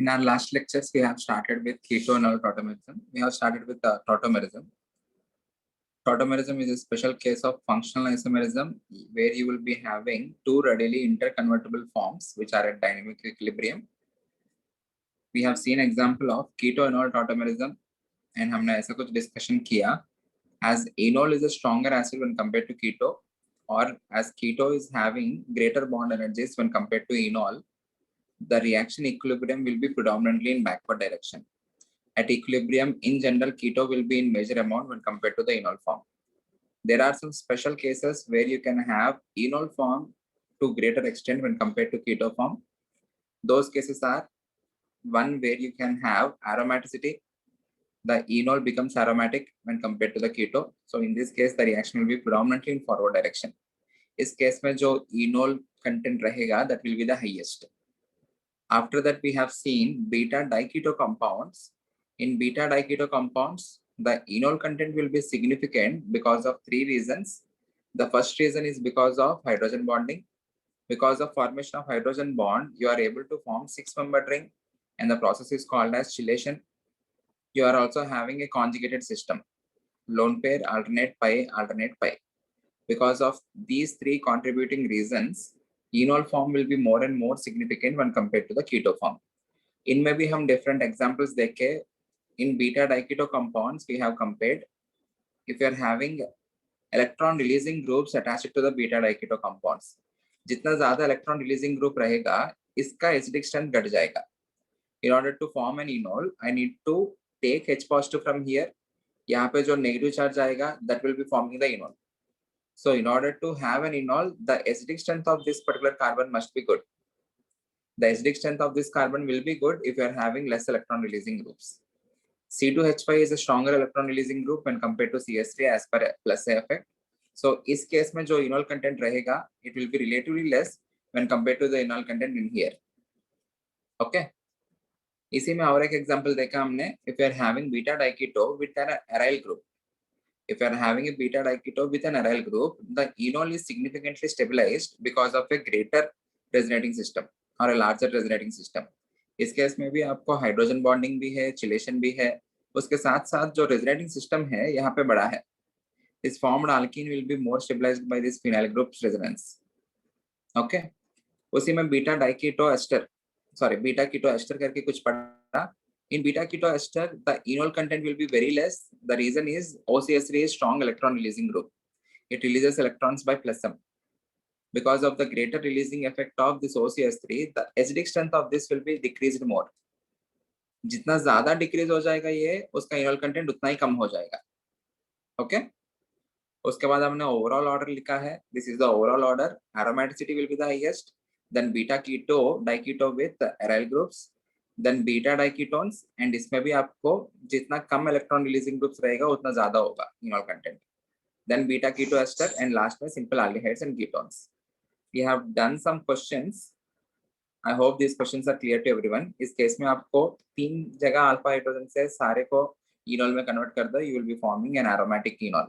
In our last lectures, we have started with keto-enol tautomerism. We have started with tautomerism. Tautomerism is a special case of functional isomerism where you will be having two readily interconvertible forms which are at dynamic equilibrium. We have seen example of keto-enol tautomerism and हमने ऐसा कुछ discussion किया. As enol is a stronger acid when compared to keto, or as keto is having greater bond energies when compared to enol, the reaction equilibrium will be predominantly in backward direction. At equilibrium, in general, keto will be in major amount when compared to the enol form. There are some special cases where you can have enol form to greater extent when compared to keto form. Those cases are one where you can have aromaticity. The enol becomes aromatic when compared to the keto. So in this case, the reaction will be predominantly in forward direction. इस case में जो enol content रहेगा, that will be the highest. After that, we have seen beta diketo compounds. In beta diketo compounds, the enol content will be significant because of three reasons. The first reason is because of hydrogen bonding. Because of formation of hydrogen bond, you are able to form 6-membered ring, and the process is called as chelation. You are also having a conjugated system, lone pair, alternate pi, alternate pi. Because of these three contributing reasons, enol form will be more and more significant when compared to the keto form. इनमें भी हम different examples देखे. In beta diketo compounds, we have compared if you are having electron releasing groups attached to the beta diketo compounds. जितना ज़्यादा electron releasing group रहेगा, इसका acidic strength घट जाएगा. In order to form an enol, I need to take H positive from here. यहाँ पे जो negative charge आएगा, that will be forming the enol. So in order to have an enol, the acidic strength of this particular carbon must be good. The acidic strength of this carbon will be good if you are having less electron releasing groups. C2H5 is a stronger electron releasing group when compared to CS3 as per plus A effect. So इस case में जो enol content रहेगा, it will be relatively less when compared to the enol content in here. Okay. इसी में और एक example देखा हमने. If you are having beta diketo with an aryl group, if you are having a beta diketo with an aryl group, the enol is significantly stabilized because of a greater resonating system or a larger resonating system. इस case में भी आपको hydrogen bonding भी है, chelation भी है, उसके साथ साथ जो रेजोनेटिंग सिस्टम है यहाँ पे बड़ा है. This formed alkene will be more stabilized by this phenyl group's resonance. Okay. उसी में beta diketo ester, beta keto ester करके कुछ पढ़ा. In beta keto ester, the enol content will be very less. The reason is OCS3 is strong electron releasing group. It releases electrons by plus M. Because of the greater releasing effect of this OCS3, the acidic strength of this will be decreased more. जितना ज़्यादा decrease हो जाएगा ये, उसका enol content उतना ही कम हो जाएगा. Okay? उसके बाद हमने overall order लिखा है. This is the overall order. Aromaticity will be the highest. Then beta keto, diketo with aryl groups. Then beta diketones, and इसमें भी आपको जितना कम electron releasing groups रहेगा उतना ज़्यादा होगा enol content. Then beta keto ester, and last में simple aldehydes and ketones. We have done some questions. I hope these questions are clear to everyone. इस केस में आपको 3 जगह अल्फा हाइड्रोजन से सारे को enol में convert कर दो, you will be forming an aromatic enol.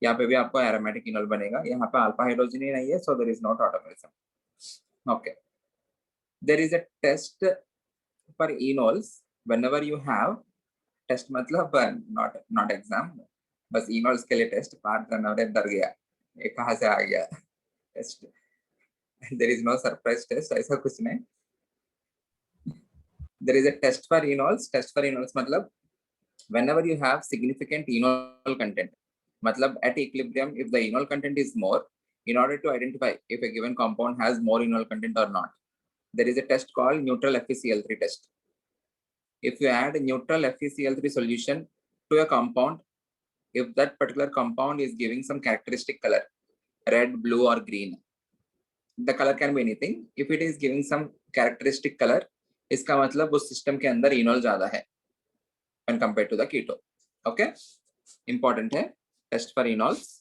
यहाँ पे भी आपको aromatic enol बनेगा. यहाँ पे अल्फा हाइड्रोजन ही नहीं है, so there is no tautomerism. Okay. There is a test for enols. Whenever you have test मतलब not exam, बस enols के लिए test. पार्ट करना डर गया, ये कहाँ से आ गया test. There is no surprise test, ऐसा कुछ नहीं. There is a test for enols. Test for enols मतलब whenever you have significant enol content, मतलब at equilibrium, if the enol content is more, in order to identify if a given compound has more enol content or not, there is a test called neutral FeCl3 test. If you add neutral FeCl3 solution to a compound, if that particular compound is giving some characteristic color, red, blue or green, the color can be anything. If it is giving some characteristic color, इसका मतलब उस system के अंदर enol ज्यादा है when compared to the keto. Okay, important है test for enols.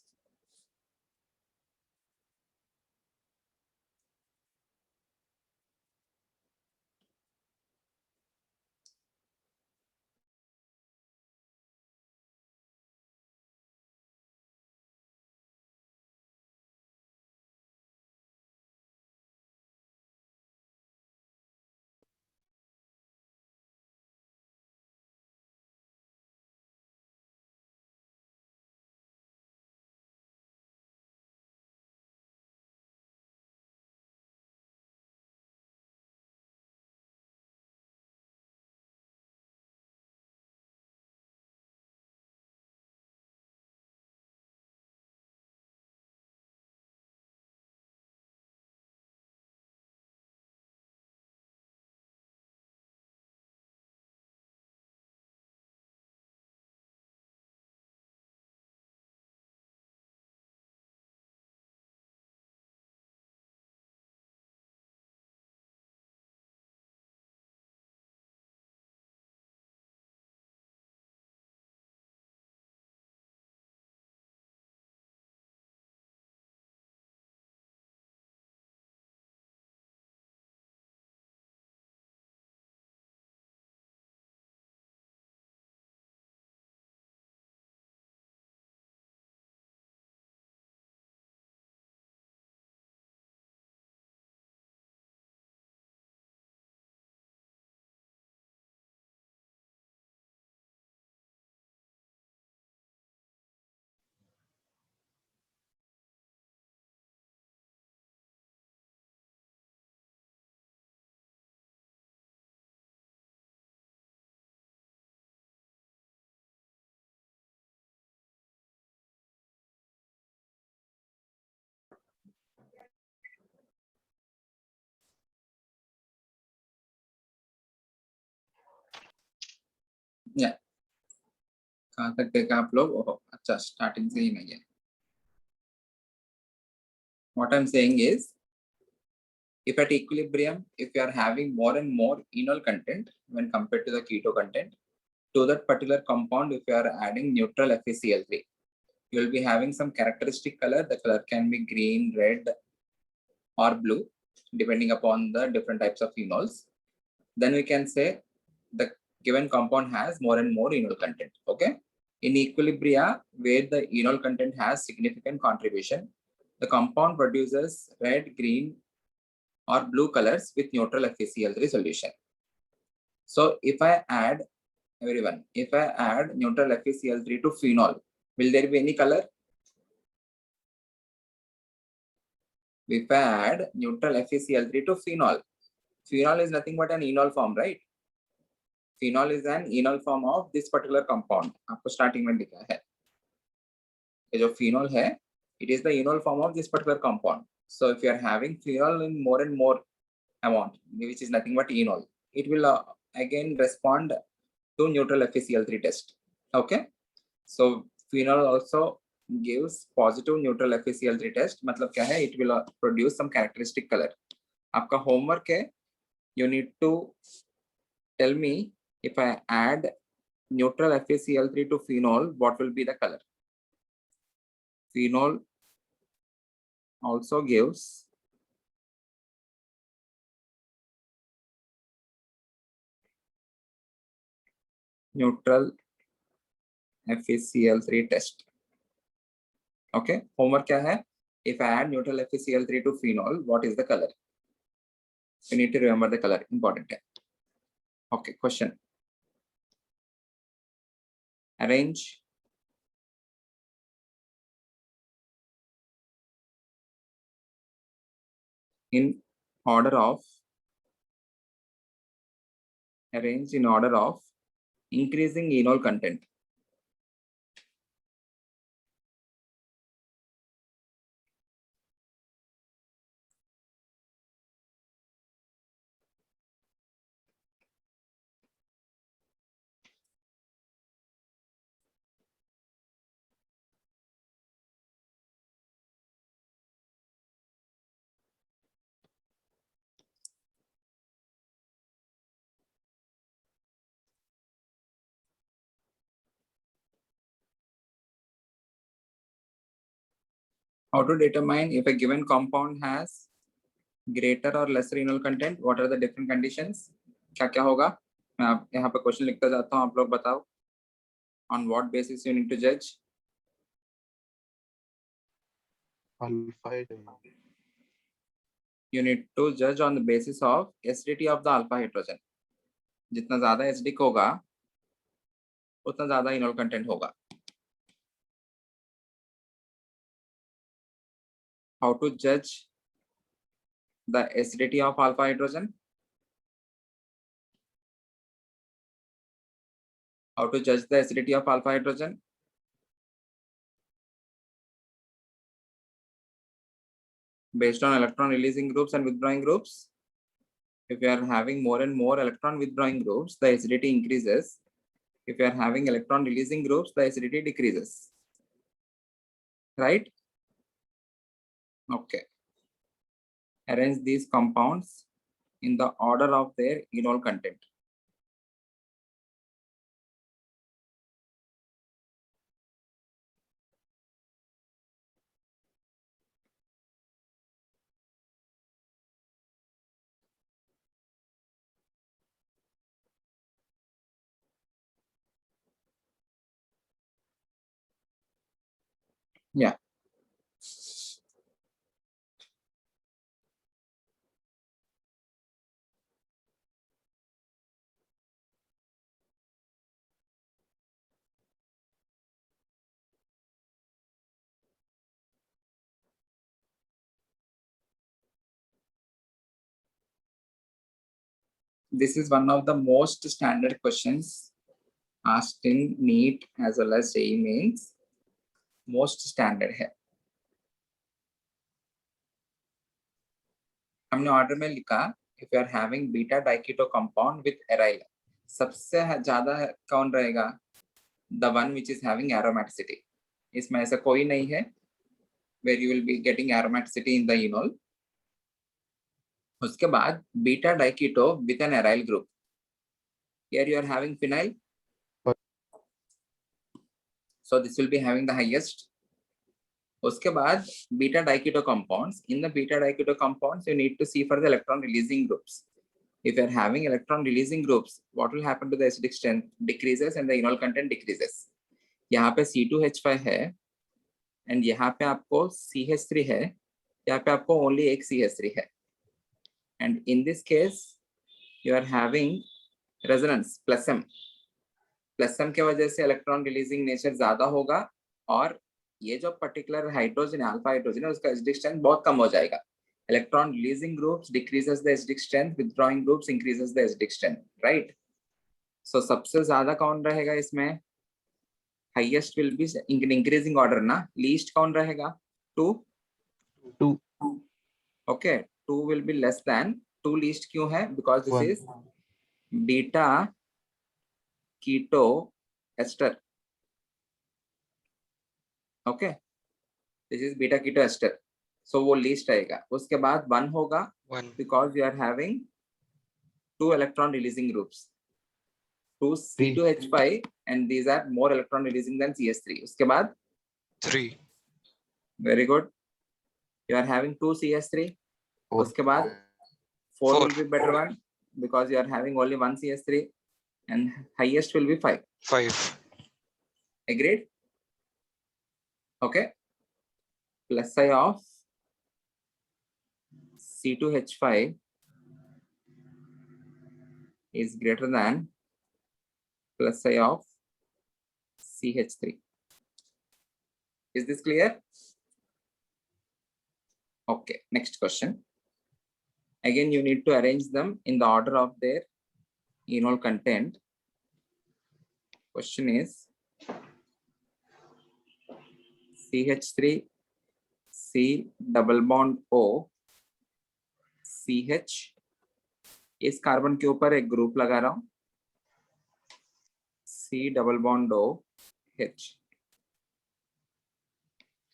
या कहाँ तक देखा आप लोग? ओहो, अच्छा स्टार्टिंग से ही नहीं है. What I'm saying is, if at equilibrium, if you are having more and more enol content when compared to the keto content, to that particular compound, if you are adding neutral FeCl3, you will be having some characteristic color. The color can be green, red, or blue, depending upon the different types of enols. Then we can say the given compound has more and more enol content. Okay. In equilibria, where the enol content has significant contribution, the compound produces red, green, or blue colors with neutral FeCl3 solution. So if I add, everyone, if I add neutral FeCl3 to phenol, will there be any color? If I add neutral FeCl3 to phenol, phenol is nothing but an enol form, right? Phenol is an enol form of this particular compound. आपको starting में लिखा है. ये जो phenol है, it is the enol form of this particular compound. So if you are having phenol in more and more amount, which is nothing but enol, it will again respond to neutral FeCl3 test. Okay. So phenol also gives positive neutral FeCl3 test. मतलब क्या है? It will produce some characteristic color. आपका homework है. You need to tell me if I add neutral FeCl3 to phenol, what will be the color? Phenol also gives neutral FeCl3 test. Okay, homework क्या है? If I add neutral FeCl3 to phenol, what is the color? You need to remember the color. Important. Okay, question. Arrange in order of increasing enol content. How to determine if a given compound has greater or lesser enol content? What are the different conditions? क्या क्या होगा? मैं आप यहाँ पे question लिखता जाता हूँ, आप लोग बताओ. On what basis you need to judge? Alpha. You need to judge on the basis of acidity of the alpha hydrogen. जितना ज्यादा acidic होगा, उतना ज्यादा enol content होगा. How to judge the acidity of alpha hydrogen? How to judge the acidity of alpha hydrogen? Based on electron releasing groups and withdrawing groups. If you are having more and more electron withdrawing groups, the acidity increases. If you are having electron releasing groups, the acidity decreases. Right? Okay. Arrange these compounds in the order of their enol content. Yeah. This is one of the most standard questions asked in NEET as well as JEE mains. Most standard है. हमने order में लिखा, if you are having beta diketo compound with aryl, सबसे ज्यादा कौन रहेगा? The one which is having aromaticity. इसमें ऐसा कोई नहीं है where you will be getting aromaticity in the enol. उसके बाद beta diketo with an aryl group. Here you are having phenyl. So this will be having the highest. उसके बाद beta diketo compounds. In the beta diketo compounds, you need to see for the electron releasing groups. If you are having electron releasing groups, what will happen to the acidic strength? Decreases and the enol content decreases. यहाँ पे C2H5 है and यहाँ पे आपको CH3 है. यहाँ पे आपको only एक CH3 है. And in this case, you are having resonance plus M. Plus M के वजह से इलेक्ट्रॉन रिलीजिंग नेचर ज्यादा होगा और ये जो पर्टिकुलर हाइड्रोजन अल्फा हाइड्रोजन है उसका एसिडिक स्ट्रेंथ बहुत कम हो जाएगा. Electron releasing groups decreases the acidic strength, withdrawing groups increases the acidic strength, right? So सबसे ज्यादा कौन रहेगा इसमें? Highest will be increasing order ना. लीस्ट कौन रहेगा? 2. Okay, 2 will be less than 2. Least क्यों है? Because this is beta keto ester. Okay, this is beta keto ester. So वो लीस्ट आएगा. उसके बाद 1 होगा because you are having 2 electron releasing groups, 2 C2H5 and these are more electron releasing than CH3. उसके बाद 3. very good, you are having 2 CH3. उसके बाद 4 will be better one because you are having only 1 CH3 and highest will be 5. 5. Agreed? Okay. Plus psi of C2H5 is greater than plus psi of CH3. Is this clear? Okay, next question. Again, you need to arrange them in the order of their enol content. Question is CH3, C double bond O, CH. इस carbon के ऊपर एक group लगा रहा हूं, C double bond O, H.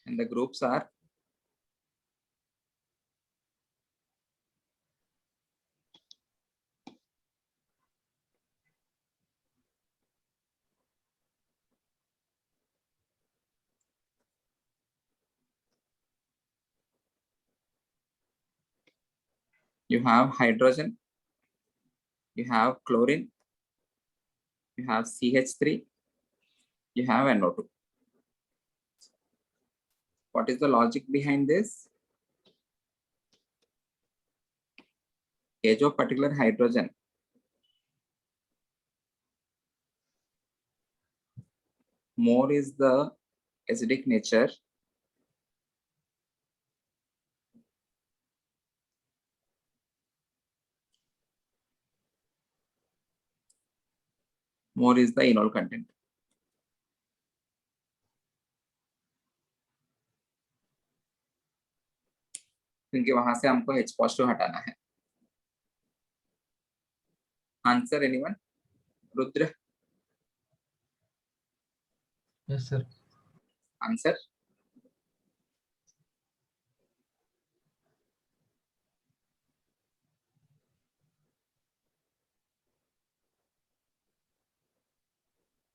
And the groups are you have hydrogen, you have chlorine, you have CH3, you have NO2. What is the logic behind this? ये जो particular hydrogen more is the acidic nature, more is the enol content. क्योंकि वहां से हमको H positive हटाना है. Answer anyone? Rudra? Yes sir. Answer?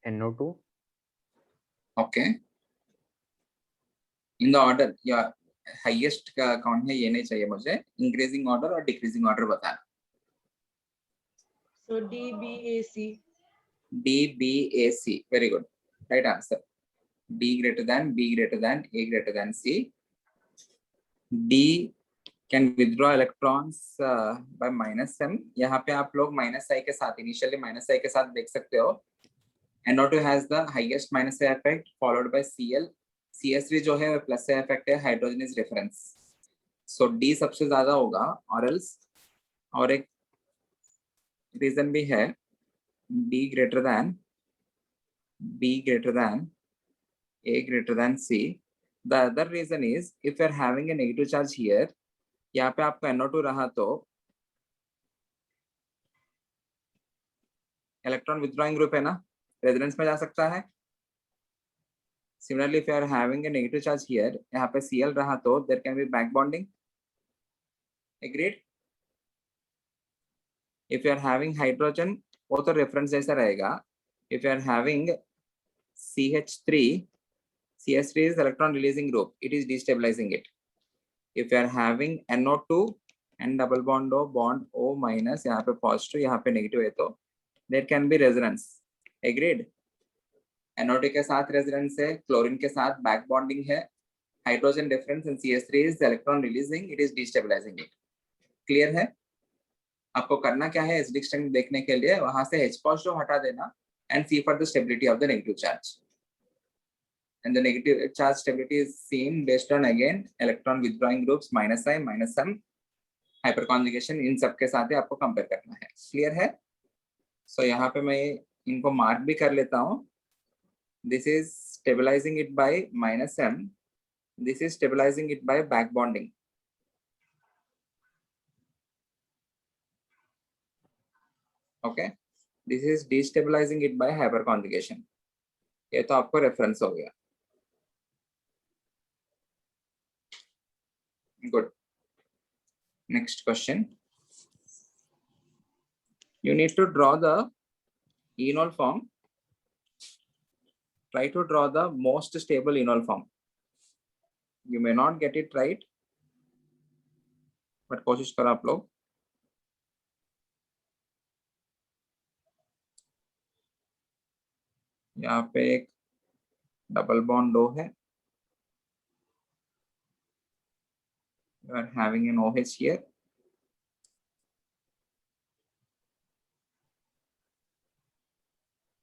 NO2. Okay. In the order, या highest का कौन है ये नहीं चाहिए मुझे, इंक्रीजिंग ऑर्डर और डिक्रीजिंग ऑर्डर बताना. So D, B, A, C. D, B, A, C. Very good. Right answer. D greater than, B greater than, A greater than C. D can withdraw electrons by minus M. यहाँ पे आप लोग minus I के साथ, initially minus I के साथ देख सकते हो. NO2 has the highest minus I effect followed by Cl. CH3 जो है plus I effect है, hydrogen is reference. So D सबसे ज्यादा होगा or else, और एक रीजन भी है, D greater than, B greater than, A greater than C. The other reason is if you are having a negative charge here, यहाँ पे आपका NO2 रहा तो इलेक्ट्रॉन विथड्रॉइंग ग्रुप है ना, रेजोनेंस में जा सकता है. Similarly, if you are having a negative charge here, यहाँ पे Cl रहा तो there can be back bonding. Agreed? If you are having hydrogen, वो तो reference जैसा रहेगा. If you are having CH3, CH3 is electron releasing group. It is destabilizing it. If you are having NO2 and double bond O, bond O minus, यहाँ पे positive, यहाँ पे negative है तो there can be resonance. Agreed? NO2 के साथ resonance है, chlorine के साथ back bonding है. Hydrogen difference in CH3 is electron releasing, it is destabilizing it. Clear है? आपको करना क्या है एसिडिक स्ट्रेंथ देखने के लिए, वहां से H पॉजिटिव हटा देना and see for the stability of the negative charge. And the negative charge stability is seen based on again electron withdrawing groups minus I minus M hyperconjugation, इन सब के साथ ही आपको कंपेयर करना है. क्लियर है? सो यहाँ पे मैं इनको मार्क भी कर लेता हूँ. This is stabilizing it by minus M, this is stabilizing it by back bonding. Okay, this is destabilizing it by hyperconjugation. ये तो आपको रेफरेंस हो गया. Good. Next question. You need to draw the enol form. Try to draw the most stable enol form. You may not get it right, but कोशिश करो आप लोग. यहाँ पे एक डबल बॉन्ड O है. You are having an OH here.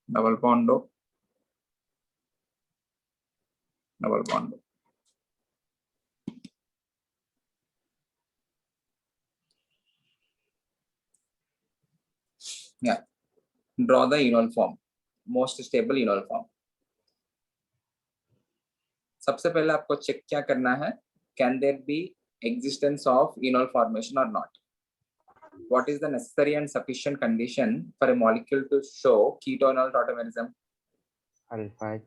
Double bond O. Double bond O. Yeah. Draw the enol form. Most stable enol form. सबसे पहले आपको चेक क्या करना है? Can there be existence of enol formation or not? What is the necessary and sufficient condition for a molecule to show keto-enol tautomerism? Alpha.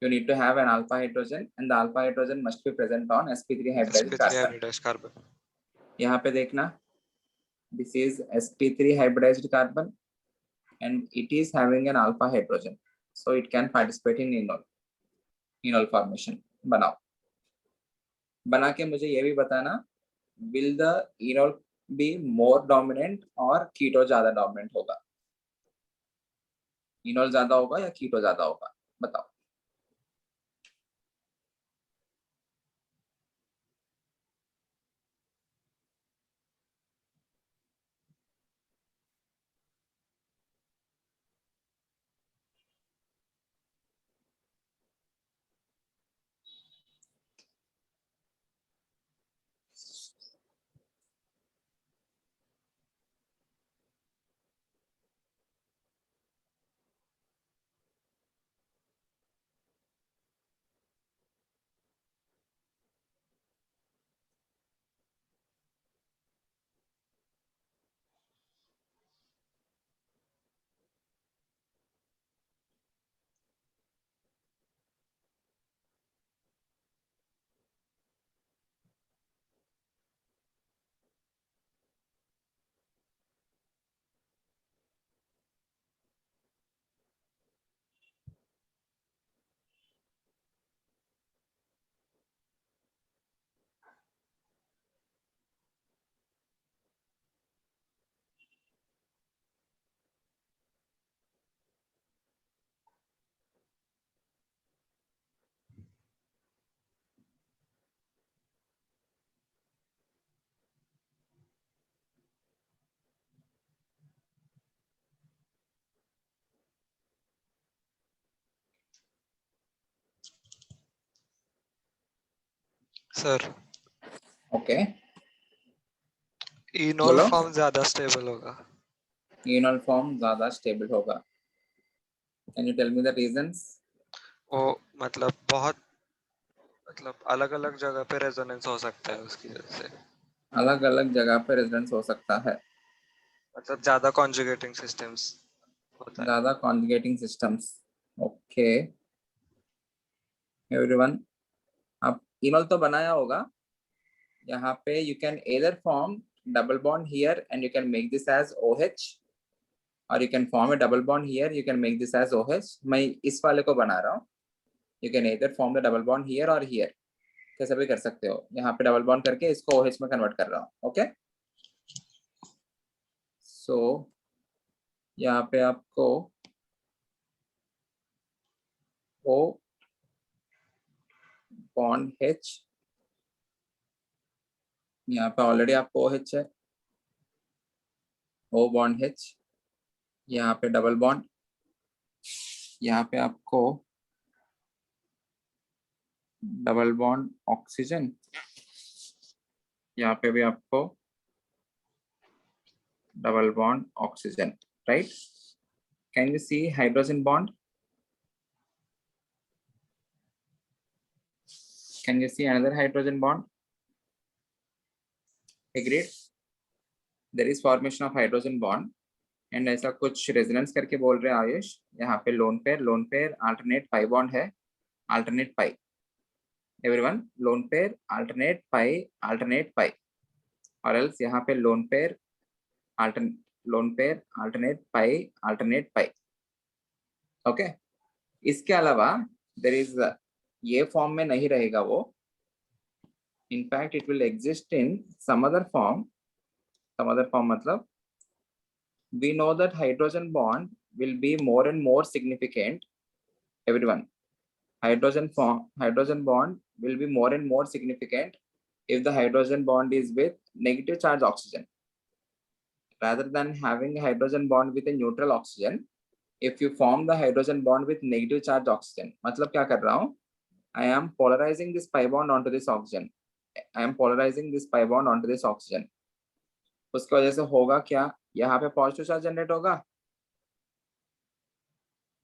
You need to have an alpha hydrogen, and the alpha hydrogen must be present on sp3 hybridized sp3 carbon. hybridized carbon. यहाँ पे देखना, this is sp3 hybridized carbon, and it is having an alpha hydrogen, so it can participate in enol formation. बनाओ. बना के मुझे ये भी बताना, will the enol be more dominant or keto ज्यादा dominant होगा? enol ज्यादा होगा या keto ज्यादा होगा? बताओ. सर ओके, इनोल बोलो. फॉर्म ज्यादा स्टेबल होगा. enol form ज्यादा स्टेबल होगा. Can you tell me the reasons? वो मतलब बहुत अलग अलग जगह पे रेजोनेंस हो सकता है उसकी वजह से. अलग अलग जगह पे रेजोनेंस हो सकता है. मतलब ज्यादा कॉन्जुगेटिंग सिस्टम्स होता है। ज्यादा कॉन्जुगेटिंग सिस्टम्स। ओके एवरीवन, अब इनॉल तो बनाया होगा। यहाँ पे you can either form double bond here and you can make this as OH, और you can form a double bond here, you can make this as OH। मैं इस वाले को बना रहा हूँ। You can either form the double bond here और here, कैसे भी कर सकते हो। यहाँ पे डबल बॉन्ड करके इसको OH में कन्वर्ट कर रहा हूँ। ओके सो यहाँ पे आपको O बॉन्ड H, यहाँ पे ऑलरेडी आपको OH है, O बॉन्ड H, यहाँ पे डबल बॉन्ड, यहाँ पे आपको डबल बॉन्ड ऑक्सीजन, यहाँ पे भी आपको double bond oxygen, right. Can you see hydrogen bond? Can you see another hydrogen bond? Agreed. There is formation of hydrogen bond, and ऐसा कुछ रेजोनेंस करके बोल रहे हैं आयुष। यहाँ पे lone pair alternate pi bond है, अल्टरनेट पाई। एवरीवन, लोन पेयर अल्टरनेट पाई, और एल्स यहाँ पे लोन पेयर अल्टरनेट पाई। ओके, इसके अलावा देयर इज, ये फॉर्म में नहीं रहेगा वो। In fact, it will exist in some other form. Some other form मतलब we know that hydrogen bond will be more and more significant. Everyone, hydrogen bond will be more and more significant if the hydrogen bond is with negative charge oxygen, rather than having a hydrogen bond with a neutral oxygen. If you form the hydrogen bond with negative charge oxygen, मतलब क्या कर रहा हूँ, I am polarizing this pi bond onto this oxygen. I am polarizing this pi bond onto this oxygen. उसकी वजह से होगा क्या, यहाँ पे पॉजिटिव चार्ज जनरेट होगा।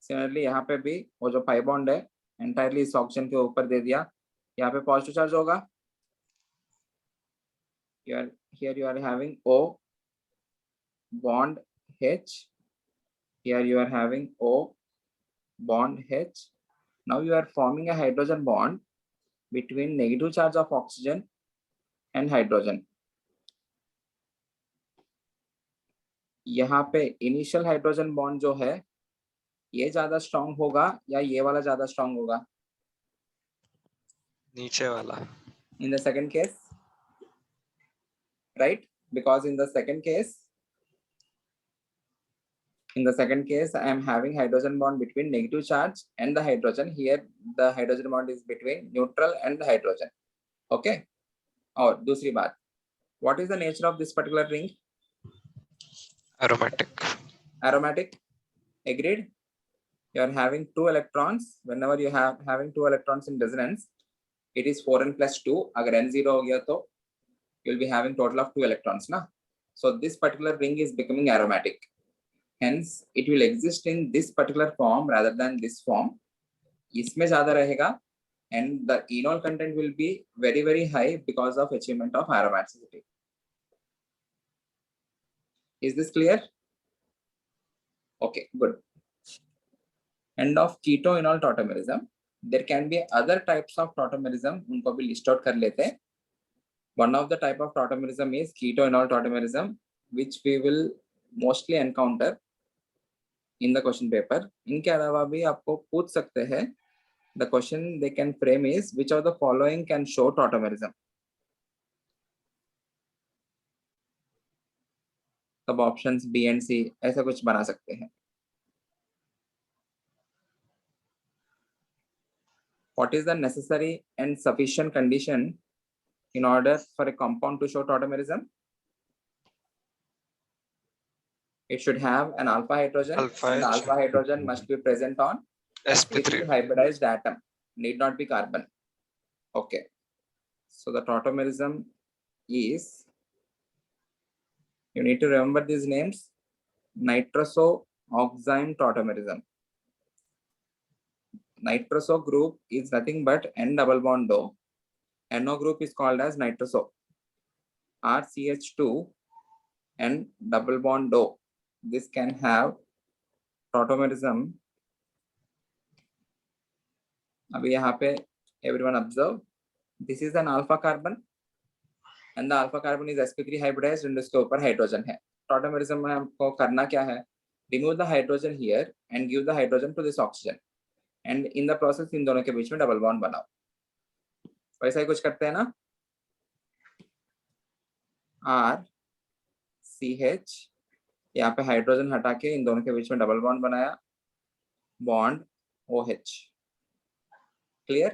सिमिलरली यहाँ पे भी वो जो पाई बॉन्ड है एंटायरली इस ऑक्सीजन के ऊपर दे दिया, यहाँ पे पॉजिटिव चार्ज होगा। Here you are having O bond H, here you are having O bond H. Now you are forming a hydrogen bond between negative charge of oxygen and hydrogen. यहाँ पे initial hydrogen bond जो है ये ज्यादा strong होगा या ये वाला ज्यादा स्ट्रांग होगा? नीचे वाला। In the second case, right? Because in the second case I am having hydrogen bond between negative charge and the hydrogen. Here the hydrogen bond is between neutral and the hydrogen. Okay. और दूसरी बात, what is the nature of this particular ring? Aromatic. Agreed. You are having 2 electrons. Whenever you have having 2 electrons in resonance, it is 4n plus 2. अगर n 0 हो गया तो you will be having total of 2 electrons ना. So this particular ring is becoming aromatic. Hence it will exist in this particular form rather than this form. इसमें ज्यादा रहेगा, and the enol content will be very very high because of achievement of aromaticity. Is this clear? Okay, good. End of keto-enol tautomerism. There can be other types of tautomerism, उनको भी list out कर लेते हैं. One of the type of tautomerism is keto-enol tautomerism, which we will mostly encounter in the question paper. इनके अलावा भी आपको पूछ सकते हैं. The question they can frame is, which of the following can show tautomerism? सब options B and C ऐसा कुछ बना सकते हैं. What is the necessary and sufficient condition in order for a compound to show tautomerism? It should have an alpha hydrogen, and the alpha hydrogen must be present on sp3 hybridized atom, need not be carbon. Okay, so the tautomerism is, you need to remember these names: nitroso-oxime tautomerism. Nitroso group is nothing but N double bond O. NO group is called as nitroso. RCH2 and double bond O. This can have tautomerism, अभी यहाँ पे everyone observe, this is an alpha carbon and the alpha carbon is sp3 hybridized and इसके ऊपर hydrogen है. Tautomerism में हमको करना क्या है? Remove the hydrogen here and give the hydrogen to this oxygen and in the process इन दोनों के बीच में डबल बॉन्ड बनाओ. वैसा ही कुछ करते हैं ना? R CH, यहाँ पे हाइड्रोजन हटा के इन दोनों के बीच में डबल बॉन्ड बनाया, bond OH. Clear?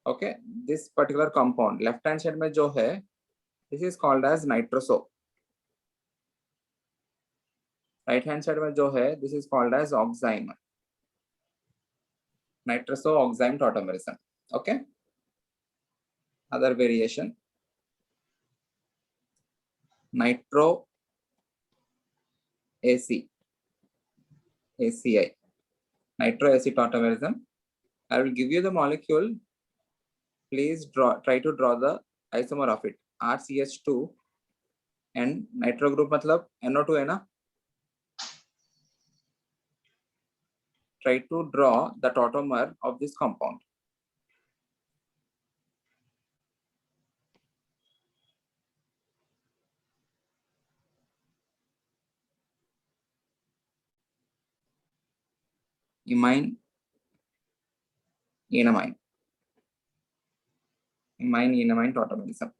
Okay, this particular compound left hand side में जो है, this is called as nitroso. Right hand side में जो है, this is called as oxime. Nitroso oxime tautomerism. Okay. Other variation, nitro AC, ACI, nitro AC tautomerism. I will give you the molecule. Please try to draw the isomer of it. RCH2 and nitro group मतलब NO2 है ना? Try to draw the tautomer of this compound. Imine, enamine. Imine, enamine tautomerism.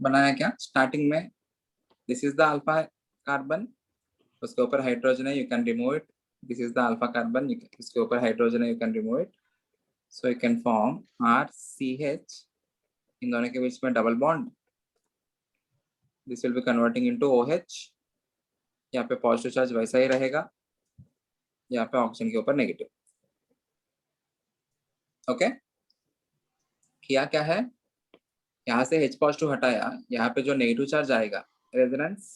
बनाया क्या? Starting में this is the alpha carbon, उसके ऊपर hydrogen है, you can remove it. This is the alpha carbon, इसके ऊपर हाइड्रोजन है, you can remove it. So you can form RCH, इन दोनों के बीच में double bond. This will be converting into OH. यहाँ पे पॉजिटिव चार्ज वैसा ही रहेगा, यहाँ पे ऑक्सीजन के ऊपर नेगेटिव. ओके, किया क्या है? यहाँ से H पॉजिटिव हटाया, यहाँ पे जो नेगेटिव चार्ज आएगा रेजोनेंस,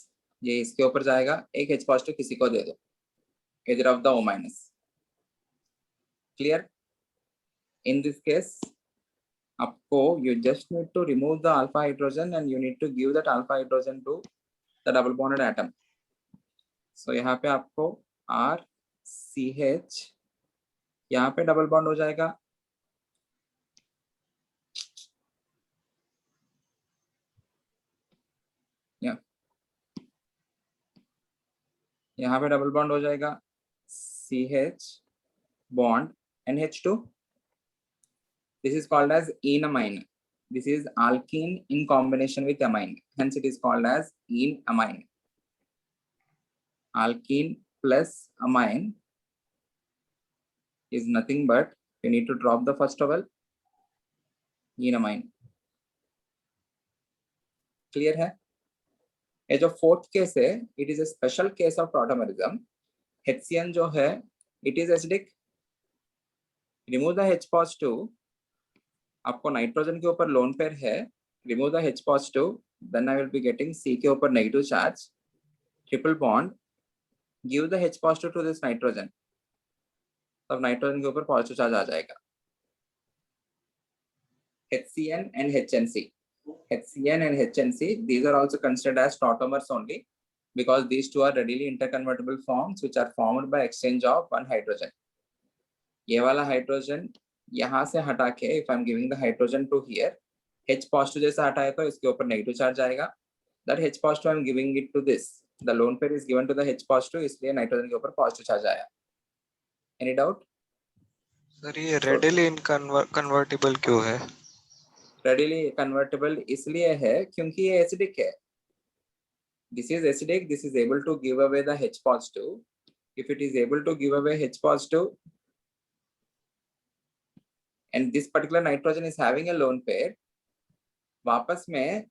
ये इसके ऊपर जाएगा. एक H पॉजिटिव किसी को दे दो, either of the O minus. Clear? In this case, आपको you just need to remove the alpha hydrogen and you need to give that alpha hydrogen to the double bonded atom. So यहाँ पे आपको RCH, यहाँ पे double bond हो जाएगा, यहाँ पे डबल बॉन्ड हो जाएगा, CH bond NH2. This is called as enamine. This is alkene in combination with amine. Hence it is called as enamine. Alkene plus amine is nothing but we need to drop the first vowel, enamine. Clear है? ये जो fourth case है, it is a special case of tautomerism. HCN जो है, it is acidic. Remove the H positive. आपको nitrogen के ऊपर lone pair है, remove the H positive, then I will be getting C के ऊपर negative charge, triple bond, give the H positive to this nitrogen, तब nitrogen के ऊपर positive charge आ जाएगा. HCN and HNC. HCN and HNC, these are also considered as tautomers only because these two are readily interconvertible forms which are formed by exchange of one hydrogen. ये वाला hydrogen यहाँ से हटा के if I'm giving the hydrogen to here, H positive जैसा हटाए तो इसके ऊपर नेगेटिव चार्ज आएगा. That H positive I'm giving it to this. The lone pair is given to the H positive, इसलिए नाइट्रोजन के ऊपर पॉजिटिव चार्ज आया. Any doubt? सर ये readily convertible क्यों है? Readily convertible इसलिए है क्योंकि ये acidic है. This is acidic. This is able to give away the H positive. If it is able to give away H positive, and this particular nitrogen is having a lone pair, वापस में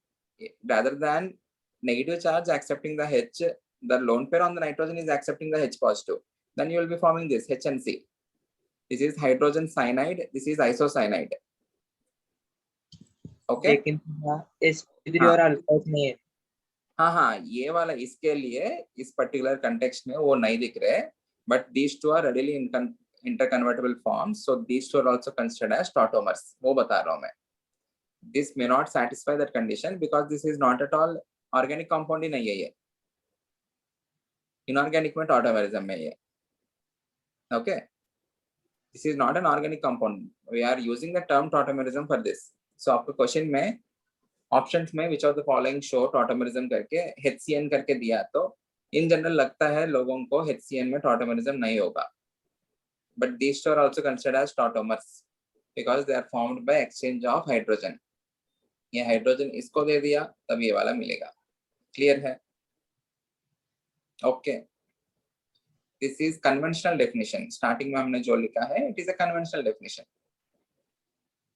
rather than negative charge accepting the H, the lone pair on the nitrogen is accepting the H positive. Then you will be forming this HNC. This is hydrogen cyanide. This is isocyanide. Okay. लेकिन sp3 और alpha नहीं है. हाँ, ये वाला इसके लिए इस पर्टिकुलर कंटेक्स्ट में वो नहीं दिख रहे, but these two are readily interconvertible forms, so these two are also considered as tautomers. वो बता रहा हूँ मैं. This may not satisfy that condition because this is not at all organic compound ही नहीं है ये. Inorganic में tautomerism में ये. Okay. This is not an organic compound. We are using the term tautomerism for this. So आपको question में options में which of the following show tautomerism करके HCN करके दिया तो इन जनरल लगता है लोगों को HCN में tautomerism नहीं होगा. But these two are also considered as tautomers because they are formed by exchange of hydrogen. ये हाइड्रोजन इसको दे दिया तब ये वाला मिलेगा. क्लियर है? Okay. This is conventional definition. Starting में हमने जो लिखा है it is a conventional definition.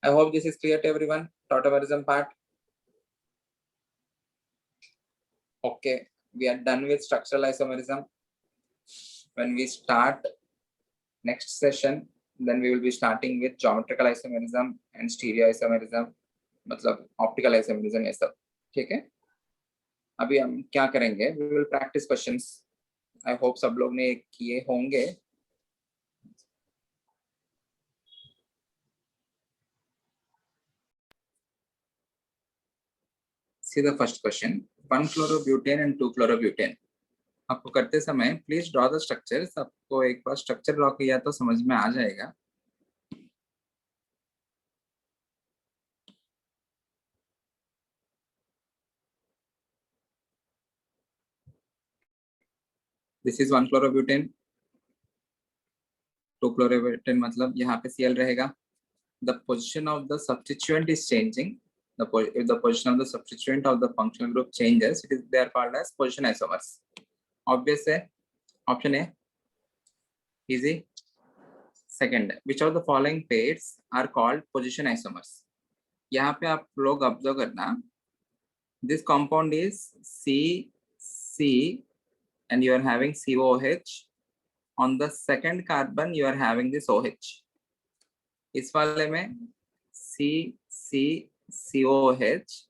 I hope this is clear to everyone. Tautomerism part. Okay, we are done with structural isomerism. When we start next session, then we will be starting with geometrical isomerism and stereoisomerism, मतलब optical isomerism ये सब. ठीक है? अभी हम क्या करेंगे? We will practice questions. I hope सब लोग ने किए होंगे. See the first question. 1-chlorobutane and 2-chlorobutane. आपको करते समय प्लीज ड्रॉ द स्ट्रक्चर्स. आपको एक बार स्ट्रक्चर ड्रॉ किया तो समझ में आ जाएगा. This is 1-chlorobutane. 2-chlorobutane मतलब यहाँ पे Cl रहेगा. The position of the substituent is changing. If the position of the substituent of the functional group changes, they are called as position isomers. Obvious है. Option A. Easy. Second, which of the following pairs are called position isomers? यहाँ पे आप लोग observe करना. This compound is C and you are having COH. On the second carbon you are having this OH. इस वाले में COH,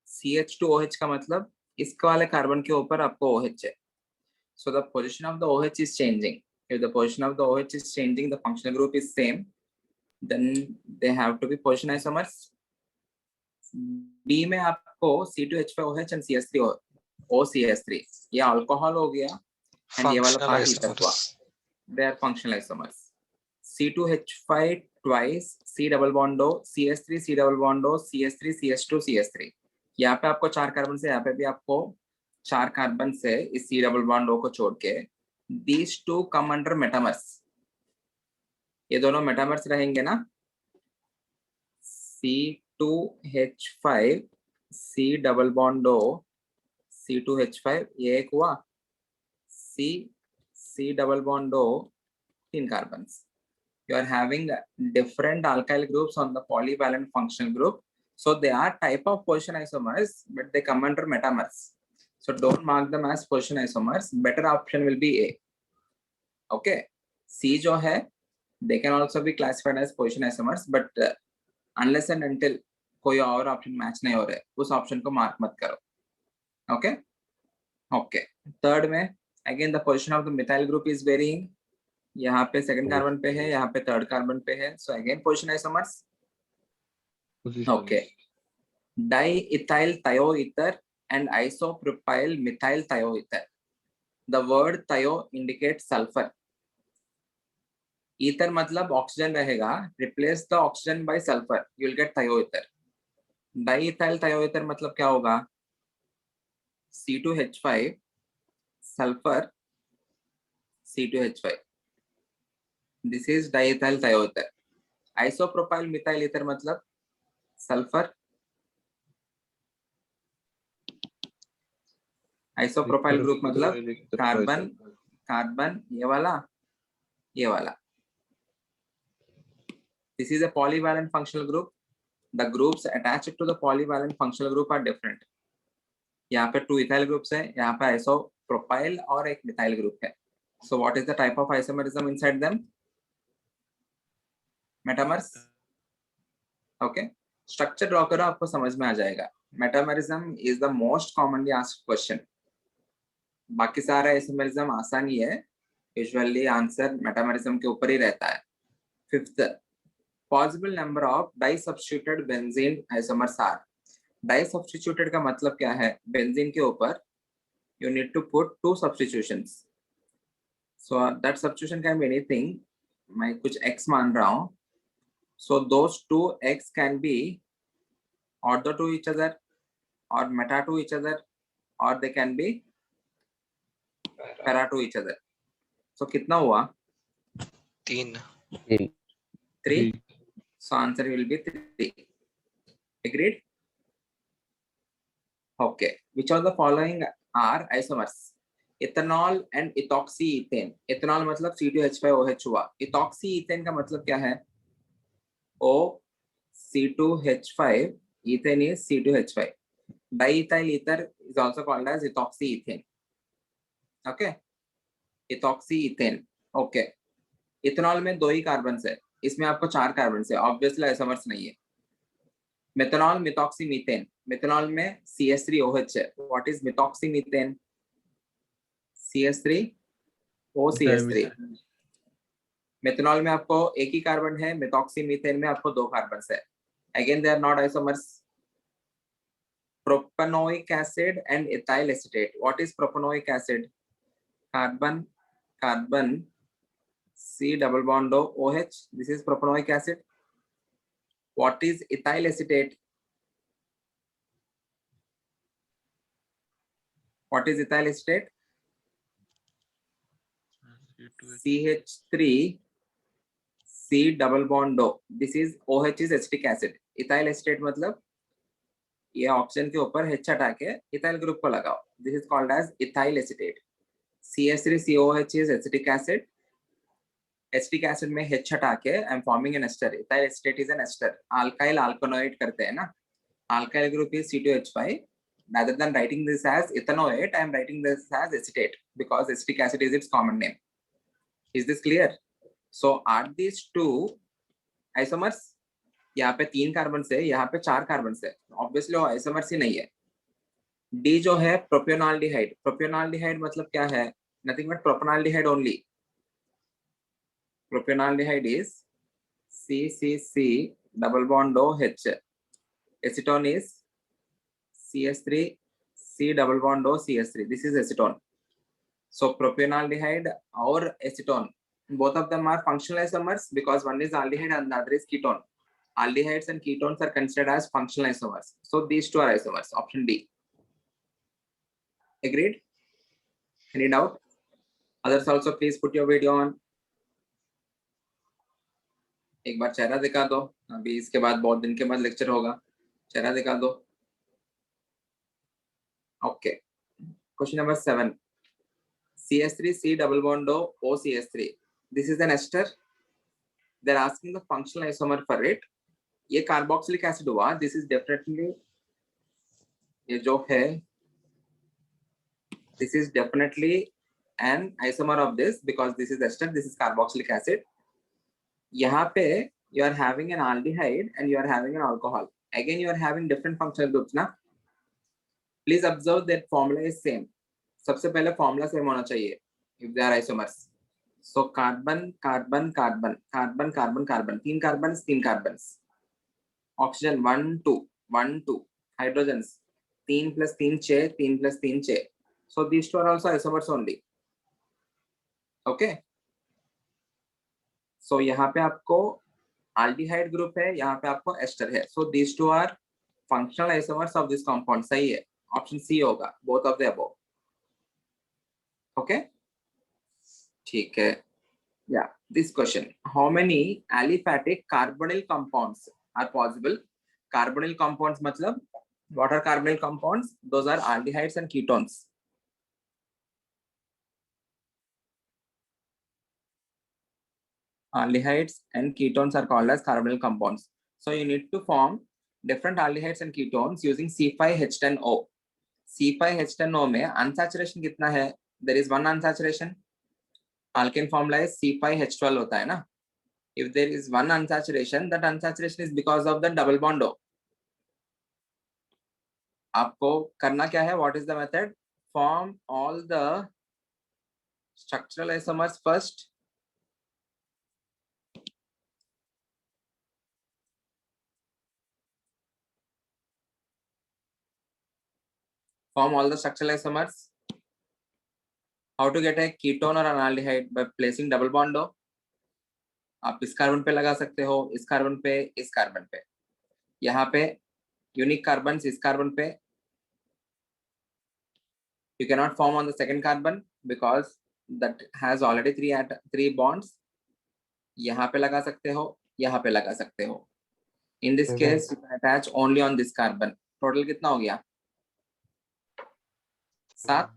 CH2OH का मतलब इसके वाले कार्बन के ऊपर आपको OH है. So the position of the OH is changing. If the position of the OH is changing, the functional group is same, then they have to be position isomers. B में आपको C2H5OH and OCS3 ये alcohol हो गया and ये वाला part इधर हुआ. They are functional isomers. C2H5 twice C double bond O, CS3 C double bond O, CS3 CS2 CS3. यहाँ पे आपको 4 कार्बन से यहाँ पे भी आपको 4 कार्बन से इस C double bond O को छोड़ के these two come under metamers. ये दोनों metamers रहेंगे ना. C2H5 C double bond O, C2H5 ये एक हुआ. C double bond O 3 carbons. You are having different alkyl groups on the polyvalent functional group, so they are type of position isomers, but they come under metamers. So don't mark them as position isomers. Better option will be A. Okay. C जो है, they can also be classified as position isomers, but unless and until कोई और option match नहीं हो रहे, उस option को mark मत करो. Okay. Okay. Third में again the position of the methyl group is varying. यहाँ पे सेकंड कार्बन पे है, यहाँ पे थर्ड कार्बन पे है. So again position isomers. Okay. Diethyl thioether and isopropyl methyl thioether. The word thio indicates sulfur. Ether मतलब ऑक्सीजन रहेगा, replace the oxygen by sulfur, you will get thioether. Diethyl thioether मतलब क्या होगा? C2H5 sulfur C2H5. This is diethyl thioether. Isopropyl methyl ether मतलब sulfur. Isopropyl group मतलब carbon carbon ये वाला. This is a polyvalent functional group. The groups attached to the polyvalent functional group are different. यहाँ पे 2 ethyl groups है, यहाँ पे isopropyl और एक methyl group है. So what is the type of isomerism inside them? Metamers. Okay. Structure draw करो, आपको समझ में आ जाएगा. Metamerism is the most commonly asked question. बाकी सारा isomerism आसान ही है. Usually answer metamerism के ऊपर ही रहता है. Fifth, possible number of disubstituted benzene isomers are. Disubstituted का मतलब क्या है? Benzene के ऊपर you need to put 2 substitutions. So that substitution can be anything. मैं कुछ x मान रहा हूँ. So those 2 x can be ortho to each other or meta to each other, or they can be para to each other. So कितना हुआ? 3. 3. So answer will be 3. Agreed? Okay. Which of the following are isomers? Ethanol and ethoxyethane. Ethanol मतलब C2H5OH हुआ. Ethoxyethane का मतलब क्या है? O C2H5, ethane is C2H5. Diethyl ether is also called as ethoxyethane. Okay. Ethoxyethane. Okay. Ethanol में 2 ही carbon है, इसमें आपको 4 कार्बन है, ऑब्वियसली आइसोमर्स नहीं है. मेथनॉल मिथॉक्सीमीथेन, मेथनॉल में CH3OH है. What is मिथॉक्सीमीथेन? CH3OCH3. मेथनॉल में आपको एक ही कार्बन है, मिथॉक्सीमीथेन में आपको 2 कार्बन है. Again they are not isomers. Propanoic acid and ethyl acetate. What is propanoic acid? Carbon carbon C double bond OH. This is propanoic acid. What is ethyl acetate? What is ethyl acetate? CH3 C double bond O. This is OH is acetic acid. Ethyl acetate मतलब ये oxygen के ऊपर H हटा के ethyl group को लगाओ. This is called as ethyl acetate. CH3COH is acetic acid. Acetic acid में H हटा के I am forming an ester. Ethyl acetate is an ester. Alkyl alkanoate करते हैं ना. Alkyl group is C2H5. rather than writing this as ethanoate, I am writing this as acetate because acetic acid is its common name. Is this clear? So are these 2 isomers? यहाँ पे 3 carbon से, यहाँ पे 4 carbon से, obviously वो isomers ही नहीं है. D जो है प्रोपियोनाल्डिहाइड. प्रोपियोनाल्डिहाइड मतलब क्या है? Nothing but propanaldehyde only. Propionaldehyde is CCC double bond OH. Acetone is CH3 C double bond O CH3. This is acetone. So propionaldehyde or acetone, both of them are functional isomers because one is aldehyde and the other is ketone. Aldehydes and ketones are considered as functional isomers. So these 2 are isomers. Option D. Agreed? Any doubt? Others also please put your video on. एक बार चेहरा दिखा दो. अभी इसके बाद बहुत दिन के बाद लेक्चर होगा. चेहरा दिखा दो. Okay. Question number 7. CH3 C double bond O OCH3. This is an ester. They're asking the functional isomer for it. ये कार्बोक्सिलिक एसिड हुआ. This is definitely ये जो है, this is definitely an isomer of this because this is ester. This is carboxylic acid. यहाँ पे you are having an aldehyde and you are having an alcohol. Again you are having different functional groups ना. Please observe that formula is same. सबसे पहले formula same होना चाहिए if they are isomers. So carbon carbon carbon carbon carbon carbon 3 carbons 3 carbons. Oxygen 1 2 1 2 hydrogens 3 plus 3 6, 3 plus 3 6. So these two are also isomers only. Okay. So यहाँ पे आपको aldehyde group है, यहाँ पे आपको ester है. So these two are functional isomers of this compound. सही है. Option C होगा. Both of the above. Okay. ठीक है. Yeah. This question. How many aliphatic carbonyl compounds are possible? Carbonyl compounds मतलब what are carbonyl compounds? Those are aldehydes and ketones. Aldehydes and ketones are called as carbonyl compounds. So you need to form different aldehydes and ketones using C5H10O. C5H10O में unsaturation कितना है? There is one unsaturation. Alkane formula is C5H12 होता है ना? If there is one unsaturation, that unsaturation is because of the double bond O. आपको करना क्या है? What is the method? Form all the structural isomers first. Form all the structural isomers. How to get a ketone or an aldehyde? By placing double bond O. आप इस carbon पे लगा सकते हो, इस कार्बन पे, इस कार्बन पे. यहाँ पे यूनिक कार्बन इस कार्बन पे. You cannot form on the second carbon because that has already three bonds. यहाँ पे लगा सकते हो, यहाँ पे लगा सकते हो. In this case, you can attach only on this carbon. Total कितना हो गया? 7.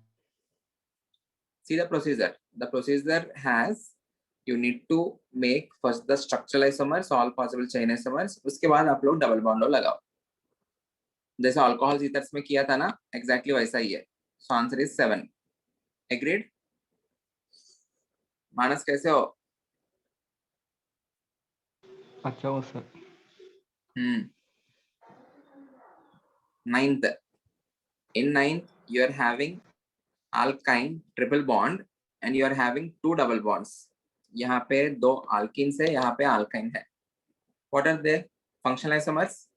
See the procedure. The procedure has, you need to make first the structural isomers, all possible chain isomers. उसके बाद आप लोग double bond लगाओ. जैसे alcohol ethers में किया था ना, exactly वैसा ही है. So answer is 7. Agreed? मानस कैसे हो? अच्छा हो sir. 9th. In 9th, you are having alkyne triple bond and you are having 2 double bonds. यहाँ पे 2 alkenes है, यहाँ पे alkyne है. What are they? Functional isomers.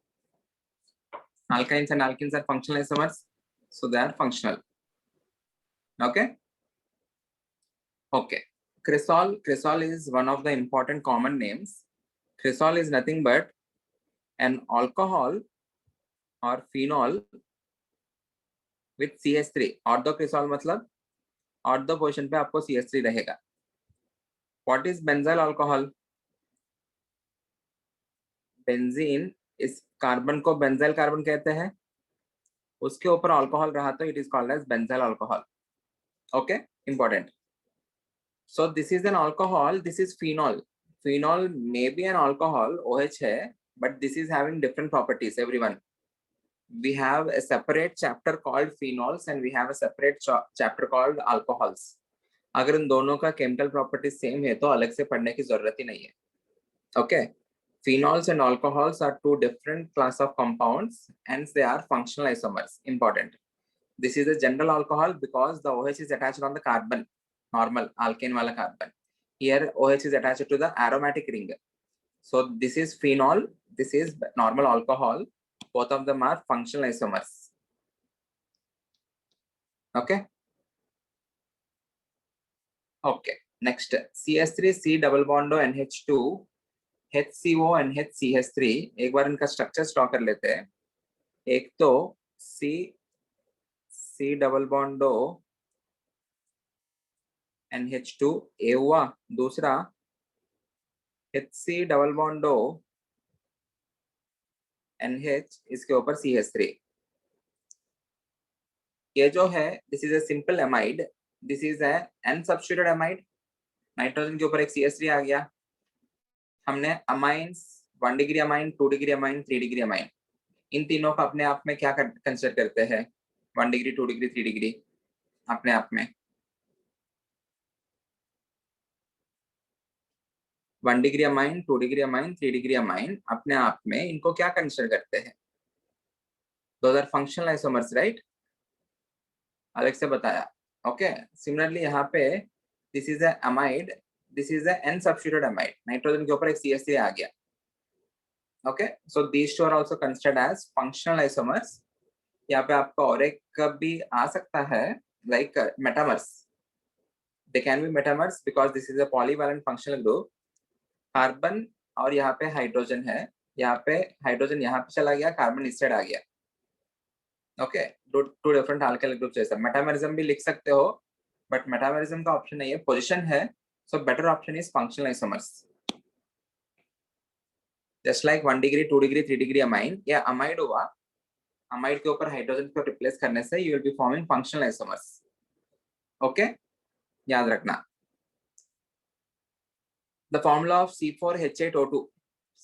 Alkynes and alkenes are functional isomers, so they are functional. Okay. Okay. Cresol. Cresol is one of the important common names. Cresol is nothing but an alcohol or phenol with CH3. Orthocresol मतलब ortho position पे आपको CH3 रहेगा. What is benzyl alcohol? Benzene इस carbon को benzyl carbon कहते हैं. उसके ऊपर अल्कोहल रहा तो it is called as benzyl alcohol. Okay, important. So this is an alcohol. This is phenol. Phenol may be an alcohol, OH है, but this is having different properties. Everyone. We have a separate chapter called phenols and we have a separate chapter called alcohols. अगर इन दोनों का chemical properties same है तो अलग से पढ़ने की जरूरत ही नहीं है. Okay. Phenols and alcohols are two different class of compounds and they are functional isomers. Important. This is a general alcohol because the OH is attached on the carbon, normal alkane wala carbon. Here OH is attached to the aromatic ring. So this is phenol, this is normal alcohol. Both of them are functional isomers. Okay. Okay. Next, CH3 C double bond NH2 HCO NHCH3. एक बार इनका structure stock कर लेते हैं. एक तो C double bond NH2 A हुआ. दूसरा HC double bond NH इसके ऊपर CH3. ये जो है this is a simple amide. This is a unsubstituted amide. Nitrogen के ऊपर एक CH3 आ गया. हमने amines 1 degree amine, 2 degree amine, 3 degree amine, इन तीनों का अपने आप में क्या कंसिडर करते हैं? 1 डिग्री, 2 डिग्री, 3 डिग्री अपने आप में. 1 degree amine, 2 degree amine, 3 degree amine अपने आप में इनको क्या कंसिडर करते हैं? Those are functional isomers, right? अलग से बताया. Okay. Similarly यहाँ पे this is a amide. This is a unsubstituted amide. Nitrogen के ऊपर एक CH3 आ गया. Okay, so these two are also considered as functional isomers यहाँ पे आपका और एक भी आ सकता है, like metamers. They can be metamers because this is a polyvalent functional group. Carbon और यहाँ पे हाइड्रोजन है, यहाँ पे हाइड्रोजन यहाँ पे चला गया, कार्बन इस साइड आ गया. Okay, two different alkyl group जैसा मेटामरिज्म भी लिख सकते हो, बट मेटामरिज्म का ऑप्शन नहीं है, पोजीशन है. So better option is functional isomers. Just like 1 degree 2 degree 3 degree amine या अमाइड हुआ, अमाइड के ऊपर हाइड्रोजन को रिप्लेस करने से you will be forming functional isomers. Okay, याद रखना. The formula of C4H8O2.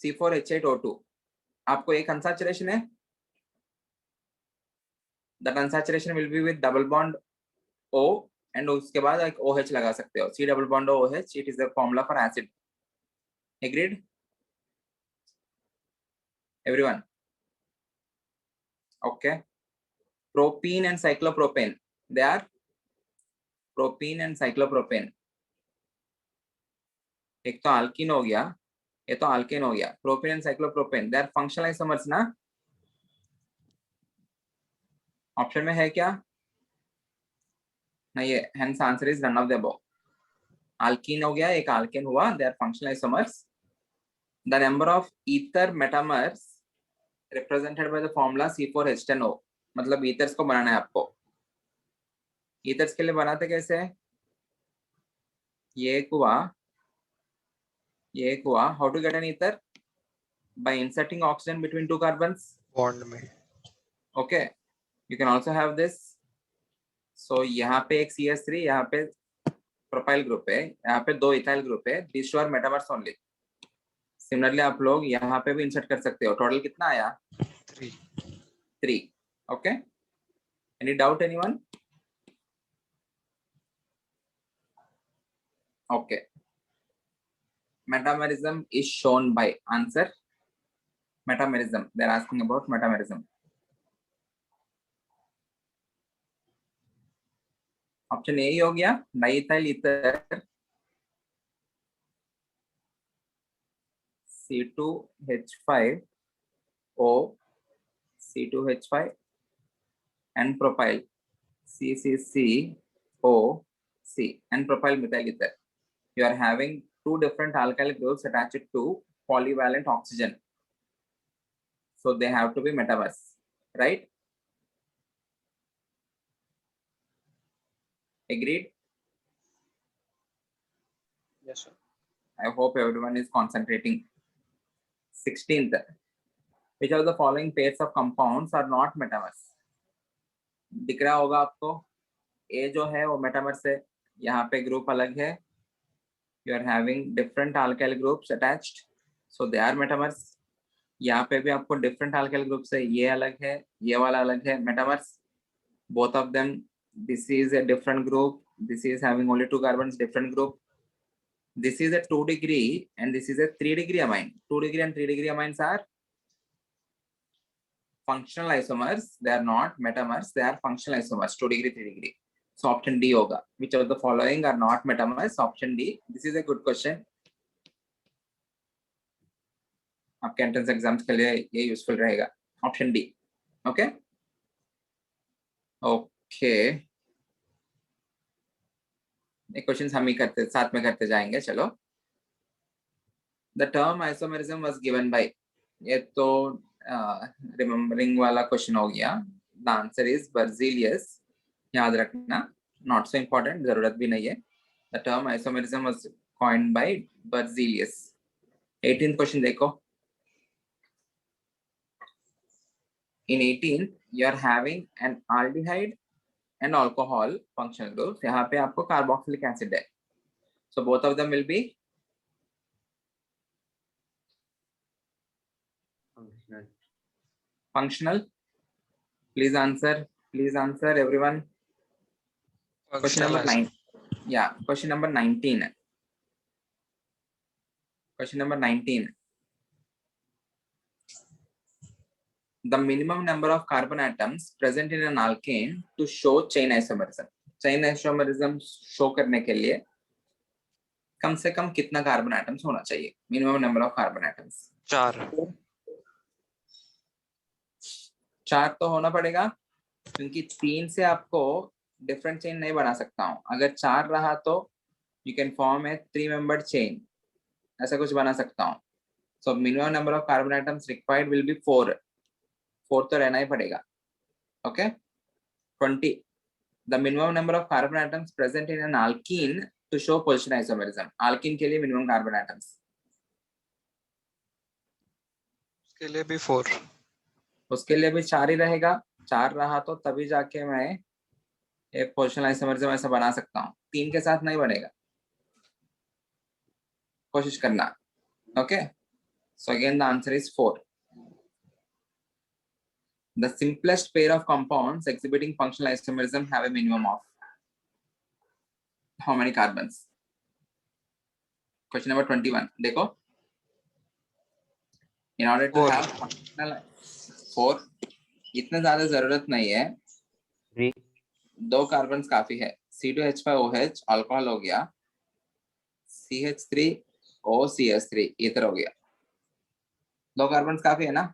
C4H8O2 आपको एक अनसैचुरेशन है. That unsaturation will be with double bond O and उसके बाद एक OH लगा सकते हो. C double bond OH, it is the formula for acid. Agreed everyone? Okay. Propene and cyclopropane, they are propene and cyclopropane. एक तो alkene हो गया, ये तो alkane हो गया. Propene and cyclopropane, they are functional isomers ना? ऑप्शन में है क्या? नहीं है. Hence answer is none of the above. Alkene हो गया, एक alkane हुआ, they are functional isomers. The number of ether metamers represented by the formula C4H10O. मतलब ethers को बनाना है आपको. ethers के लिए बनाते कैसे? ये एक हुआ, ये एक हुआ. How to get an ether? By inserting oxygen between two carbons. Bond में. Okay, you can also have this. So यहाँ पे एक CH3, यहाँ पे प्रोपाइल ग्रुप है, यहाँ पे दो इथाइल ग्रुप है. These two are metamers only. Similarly आप लोग यहाँ पे भी इंसर्ट कर सकते हो. टोटल कितना आया? 3. Okay. Any doubt anyone? Okay. Metamerism is shown by answer. Metamerism. They are asking about metamerism. Option A ही हो गया. Diethyl ether C2H5O C2H5 and propyl CCCOC and propyl methyl ether. You are having two different alkyl groups attached to polyvalent oxygen, so they have to be metamers, right? Agreed? Yes sir. I hope everyone is concentrating. 16th, which of the following pairs of compounds are not metamers? दिख रहा होगा आपको. A जो है वो metamers है, यहाँ पे ग्रुप अलग है. You are having different alkyl groups attached, so they are metamers. यहाँ पे भी आपको different alkyl groups है, ये अलग है, ये वाला अलग है, metamers. Both of them, this is a different group, this is having only 2 carbons, different group. This is a 2 degree and this is a 3 degree amine. 2 degree and 3 degree amines are functional isomers. They are not metamers, they are functional isomers. 2 degree 3 degree. So option D होगा. Which of the following are not metamers? Option D. This is a good question. आपके entrance exams के लिए ये useful रहेगा. Option D. Okay okay, ये questions हम ही करते साथ में करते जाएंगे. चलो. The term isomerism was given by, ये तो रिमेम्बरिंग वाला क्वेश्चन हो गया. The answer is Berzelius. याद रखना, नॉट सो इम्पोर्टेंट, जरूरत भी नहीं है. The term isomerism was coined bye Berzelius. 18th question देखो. In 18th, you are having an aldehyde and alcohol functional groups. यहाँ पे आपको carboxylic acid है. So both of them will be functional. Please answer. Please answer, everyone. Question number 9. Yeah, question number 19. Question number 19. The minimum number of carbon atoms present in an alkane to show chain isomerism. Chain isomerism show करने के लिए कम से कम कितना carbon atoms होना चाहिए? Minimum number of carbon atoms 4. 4 तो होना पड़ेगा. क्योंकि 3 से आपको डिफरेंट चेन नहीं बना सकता हूँ। अगर 4 रहा तो you can form a 3 member chain, ऐसा कुछ बना सकता हूँ। So minimum number of carbon atoms required will be 4 तो रहना ही पड़ेगा। Okay 20 the minimum number of carbon atoms present in an alkene to show position isomerism. Alkene के लिए मिनिमम कार्बन आइटम्स, उसके लिए भी 4। उसके लिए भी 4 ही रहेगा। 4 रहा तो तभी जाके मैं एक पोजीशन आइसोमेरिज्म ऐसा बना सकता हूँ, 3 के साथ नहीं बनेगा, कोशिश करना। Okay so again the answer is 4। The simplest pair of compounds exhibiting functional isomerism have a minimum of how many carbons? Question number 21. देखो, in order to 4। have functional 4, इतना ज्यादा जरूरत नहीं है, 3 2 कार्बन काफी है। C2H5OH अल्कोहल हो गया, CH3OCH3 ईथर हो गया। 2 कार्बन काफी है ना,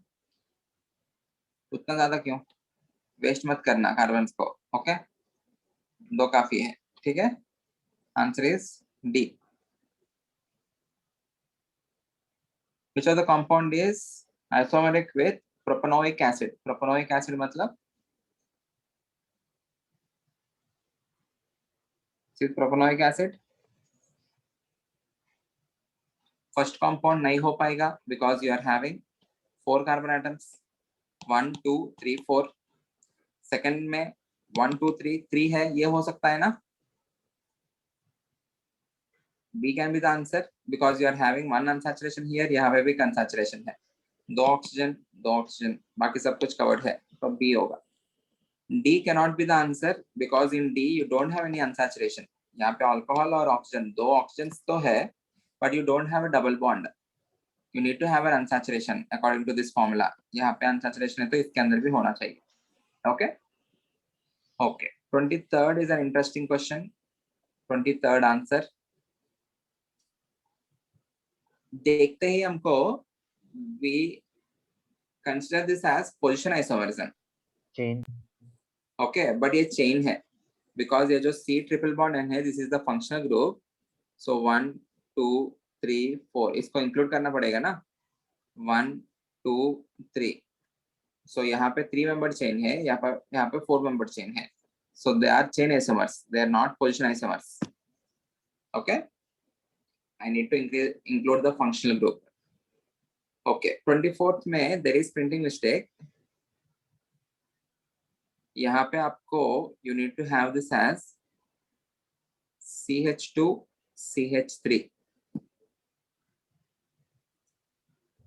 उतना ज्यादा क्यों, वेस्ट मत करना कार्बन को। ओके 2 काफी है, ठीक है। Answer is D. Which of the compound is isomeric with propanoic acid? Propanoic acid मतलब सिर्फ propanoic acid। फर्स्ट कंपाउंड नहीं हो पाएगा because you are having 4 carbon atoms 1 2 3 4। Second में 1 2 3 3 है, ये हो सकता है ना। B can be the answer because you are having 1 unsaturation here, यहाँ पे भी unsaturation है। 2 ऑक्सीजन, बाकी सब कुछ कवर्ड है, तो B होगा। D cannot be the answer because in D you don't have any unsaturation। यहाँ पे अल्कोहल और ऑक्सीजन, 2 ऑक्सीजन तो है but you don't have a double bond, you need to have an unsaturation according to this formula। यहाँ पे unsaturation है तो इसके अंदर भी होना चाहिए। okay 23rd is an interesting question। 23rd answer देखते ही हमको we consider this as position isomerism। chain okay but ये chain है because ये जो C ट्रिपल बॉन्ड है, this is the functional group। so 1 2 3 4 इसको इंक्लूड करना पड़ेगा ना, 1 2 3। so यहाँ पे 3 मेंबर चेन है, यहाँ पे 4 मेंबर चेन है। so they are chain isomers, they are not position isomers। okay I need to include the functional group। okay 24th में there is printing mistake। यहाँ पे आपको you need to have this as CH2 CH3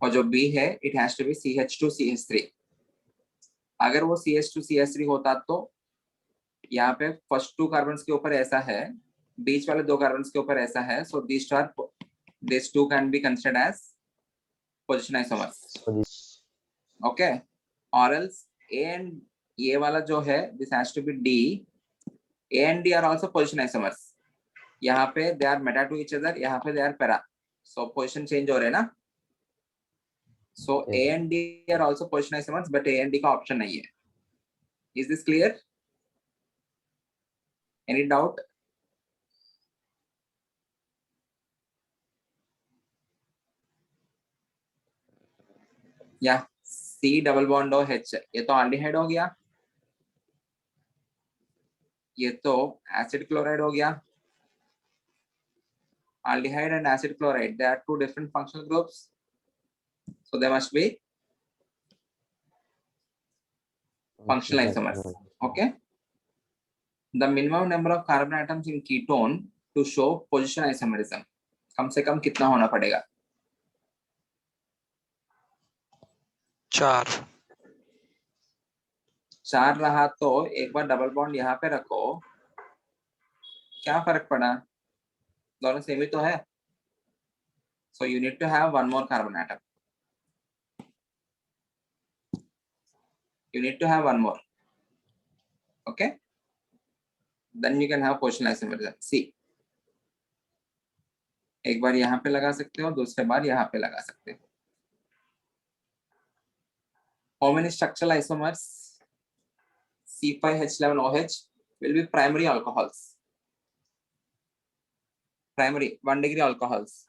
और जो B है it has to be CH2 CH3। अगर वो CH2 CH3 होता तो यहाँ पे फर्स्ट 2 कार्बन के ऊपर ऐसा है, बीच वाले 2 कार्बन के ऊपर ऐसा है। so these two can be considered as position isomers। okay or else A and ये वाला जो है this has to be D। A and D are also position isomers। यहाँ पे they are meta to each other, यहाँ पे they are para, so position change हो रहे हैं ना। so A and D are also position isomers but A and D का option नहीं है। is this clear? any doubt? या C डबल बॉन्ड और H, ये तो एल्डिहाइड हो गया, ये तो एसिड क्लोराइड हो गया। aldehyde and acid chloride, they are 2 different functional groups, so they must be functional isomers। okay the minimum number of carbon atoms in ketone to show position isomerism, कम से कम कितना होना पड़ेगा? 4। 4 रहा तो एक बार डबल बॉन्ड यहाँ पे रखो, क्या फर्क पड़ा, दोनों सेम ही तो है। so you need to have one more carbon atom, you need to have one more। okay then you can have position isomerism। C एक बार यहाँ पे लगा सकते हो, दूसरे बार यहाँ पे लगा सकते हो। how many structural isomers C5H11OH will be primary alcohols. Primary 1 degree alcohols.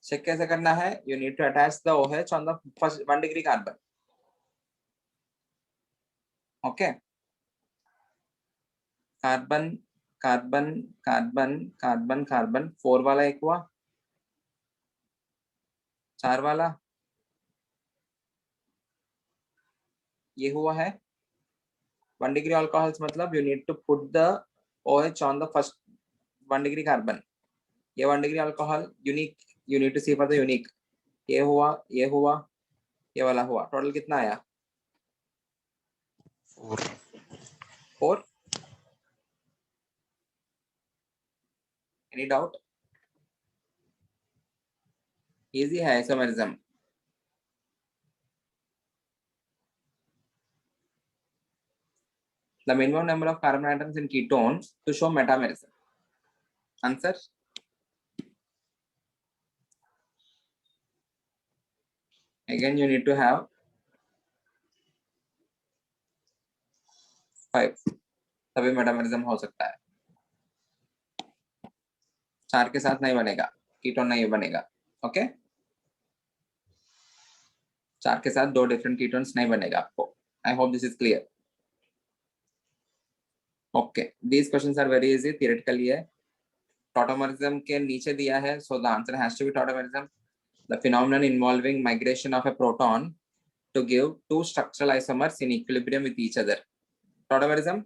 Check कैसे करना है? You need to attach the OH on the first 1 degree carbon. Okay. Carbon, carbon, carbon, carbon, carbon. 4 वाला एक हुआ. 4 वाला ये हुआ है. 1 degree alcohols मतलब you need to put the OH on the first 1 degree carbon. ये 1 degree alcohol unique, you need to see for the unique. ये हुआ, ये हुआ, ये वाला हुआ. टोटल कितना आया? 4. Any doubt? Easy है isomerism. The minimum number of carbon atoms in ketone to show metamerism. Answer? Again, you need to have 5. तभी metamerism हो सकता है. 4 के साथ नहीं बनेगा, कीटोन नहीं बनेगा. ओके, 4 के साथ 2 डिफरेंट कीटोन्स नहीं बनेगा आपको. I hope this is clear. Okay, these questions are very easy, theoretically है. टॉटोमेरिज्म के नीचे दिया है, so the answer has to be tautomerism, the phenomenon involving migration of a proton to give 2 structural isomers in equilibrium with each other. Tautomerism.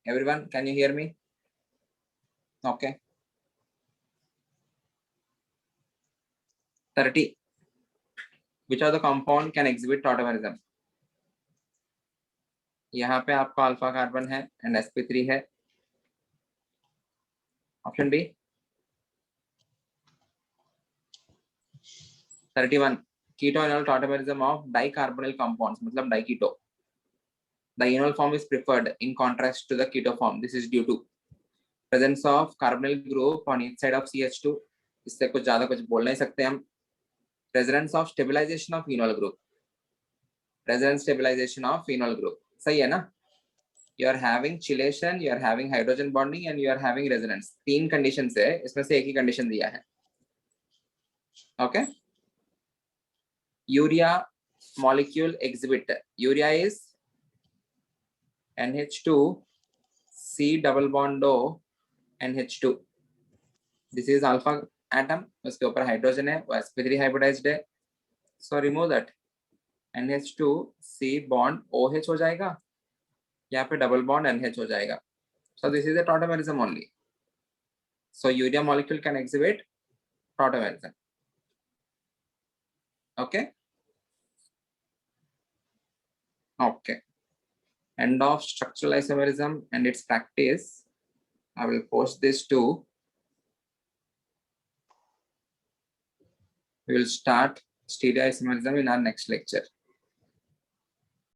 Everyone, can you hear me? Okay. 30. Which of the compound can exhibit tautomerism? यहाँ पे आपको alpha carbon है and sp3 है. Option B. 31. Keto-enol tautomerism of dicarbonyl compounds, मतलब diketo. The enol form is preferred in contrast to the keto form. This is due to presence of carbonyl group on each side of CH2. इससे कुछ ज्यादा कुछ बोल नहीं सकते हम. Presence of stabilization of enol group. Presence stabilization of enol group. सही है ना? You are having chelation, you are having hydrogen bonding and you are having resonance. 3 conditions है, इसमें से एक ही condition दिया है. Okay? Urea molecule exhibit. Urea is NH2 C double bond O NH2. This is alpha atom. उसके ऊपर hydrogen है, वो sp3 hybridized है. So remove that. NH2 C bond OH हो जाएगा. यहाँ पे double bond NH हो जाएगा. So this is a tautomerism only. So urea molecule can exhibit tautomerism. Okay. Okay. End of structural isomerism and its practice. I will post this too. We will start stereoisomerism in our next lecture.